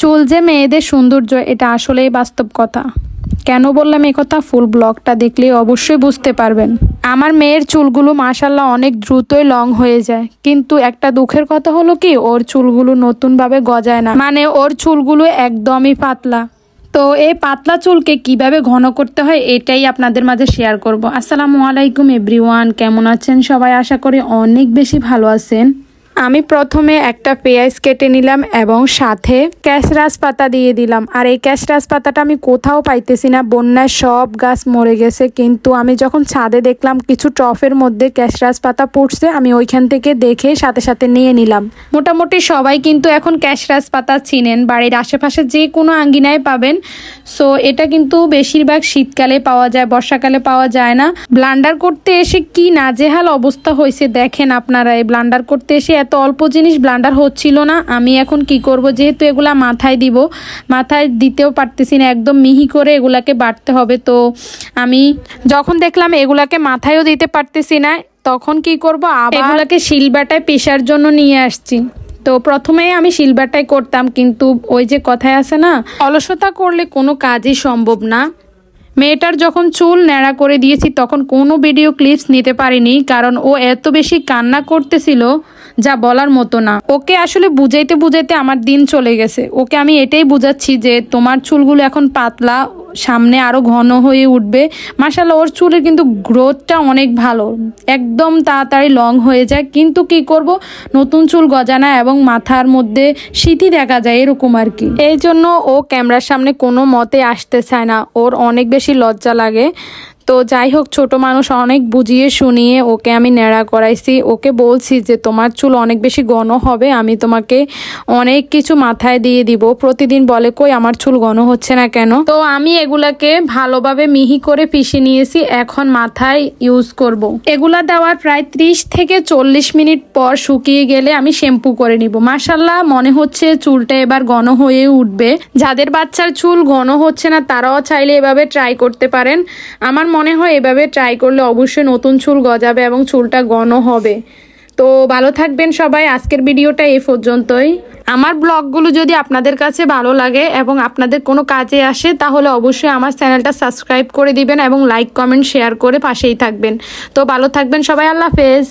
চুল যে মেয়েদের সৌন্দর্য, এটা আসলেই বাস্তব কথা। কেন বললাম এই কথা, ফুল ব্লগটা দেখলে অবশ্যই বুঝতে পারবেন। আমার মেয়ের চুলগুলো মাশাল্লাহ অনেক দ্রুতই লং হয়ে যায়, কিন্তু একটা দুঃখের কথা হলো কি, ওর চুলগুলো নতুনভাবে গজায় না, মানে ওর চুলগুলো একদমই পাতলা। তো এই পাতলা চুলকে কিভাবে ঘন করতে হয় এটাই আপনাদের মাঝে শেয়ার করব। আসসালামু আলাইকুম এভরিওয়ান, কেমন আছেন সবাই? আশা করি অনেক বেশি ভালো আছেন। আমি প্রথমে একটা পেঁয়াজ কেটে নিলাম এবং সাথে ক্যাশরাস পাতা দিয়ে দিলাম। আর এই ক্যাশরাস পাতাটা আমি কোথাও পাইতেছি না, বন্যায় সব গাছ মরে গেছে, কিন্তু আমি যখন ছাদে দেখলাম কিছু টফের মধ্যে ক্যাশরাস পাতা পড়ছে, আমি ওইখান থেকে দেখে সাথে সাথে নিয়ে নিলাম। মোটামুটি সবাই কিন্তু এখন ক্যাশরাস পাতা চিনেন, বাড়ির আশেপাশে যে কোনো আঙ্গিনায় পাবেন। সো এটা কিন্তু বেশিরভাগ শীতকালে পাওয়া যায়, বর্ষাকালে পাওয়া যায় না। ব্লান্ডার করতে এসে কি নাজেহাল অবস্থা হয়েছে দেখেন আপনারা। এই ব্লান্ডার করতে এসে এত অল্প জিনিস ব্লান্ডার হচ্ছিল না। আমি এখন কি করব, যেহেতু এগুলা মাথায় দিব, মাথায় দিতেও পারতেছি না, একদম মিহি করে এগুলাকে বাটতে হবে। তো আমি যখন দেখলাম এগুলাকে মাথায়ও দিতে পারতেছি না, তখন কি করব, আবার এগুলাকে শিলবাটায় পেশার জন্য নিয়ে আসছি। তো প্রথমে আমি শিলবাটাই করতাম, কিন্তু ওই যে কথায় আছে না, অলসতা করলে কোনো কাজই সম্ভব না। মেয়েটার যখন চুল ন্যাড়া করে দিয়েছি তখন কোনো ভিডিও ক্লিপস নিতে পারিনি, কারণ ও এত বেশি কান্না করতেছিল যা বলার মতো না। ওকে আসলে বুঝাইতে বুঝাইতে আমার দিন চলে গেছে। ওকে আমি এটাই বুঝাচ্ছি যে তোমার চুলগুলো এখন পাতলা, সামনে আরও ঘন হয়ে উঠবে। মাশাআল্লাহ ওর চুলের কিন্তু গ্রোথটা অনেক ভালো, একদম তাড়াতাড়ি লং হয়ে যায়, কিন্তু কি করব, নতুন চুল গজানা এবং মাথার মধ্যে সিঁথি দেখা যায় এরকম আর কি। এই জন্য ও ক্যামেরার সামনে কোনো মতে আসতে চায় না, ওর অনেক বেশি লজ্জা লাগে। তো যাই হোক, ছোট মানুষ, অনেক বুঝিয়ে শুনিয়ে ওকে আমি ন্যাড়া করাইছি। ওকে বলছি যে তোমার চুল অনেক বেশি ঘন হবে, আমি তোমাকে অনেক কিছু মাথায় দিয়ে দিব। প্রতিদিন বলে কই আমার চুল ঘন হচ্ছে না কেন। তো আমি এগুলাকে ভালোভাবে মিহি করে পিষে নিয়েছি, এখন মাথায় ইউজ করব। এগুলা দেওয়ার প্রায় 30 থেকে 40 মিনিট পর শুকিয়ে গেলে আমি শ্যাম্পু করে নিব। মাশাআল্লাহ মনে হচ্ছে চুলটা এবার ঘন হয়ে উঠবে। যাদের বাচ্চার চুল ঘন হচ্ছে না তারাও চাইলে এভাবে ট্রাই করতে পারেন। আমার মনে হয় এভাবে ট্রাই করলে অবশ্যই নতুন চুল গজাবে এবং চুলটা ঘন হবে। তো ভালো থাকবেন সবাই, আজকের ভিডিওটা এই পর্যন্তই। আমার ব্লগগুলো যদি আপনাদের কাছে ভালো লাগে এবং আপনাদের কোনো কাজে আসে, তাহলে অবশ্যই আমার চ্যানেলটা সাবস্ক্রাইব করে দিবেন এবং লাইক কমেন্ট শেয়ার করে পাশেই থাকবেন। তো ভালো থাকবেন সবাই, আল্লাহ হাফেজ।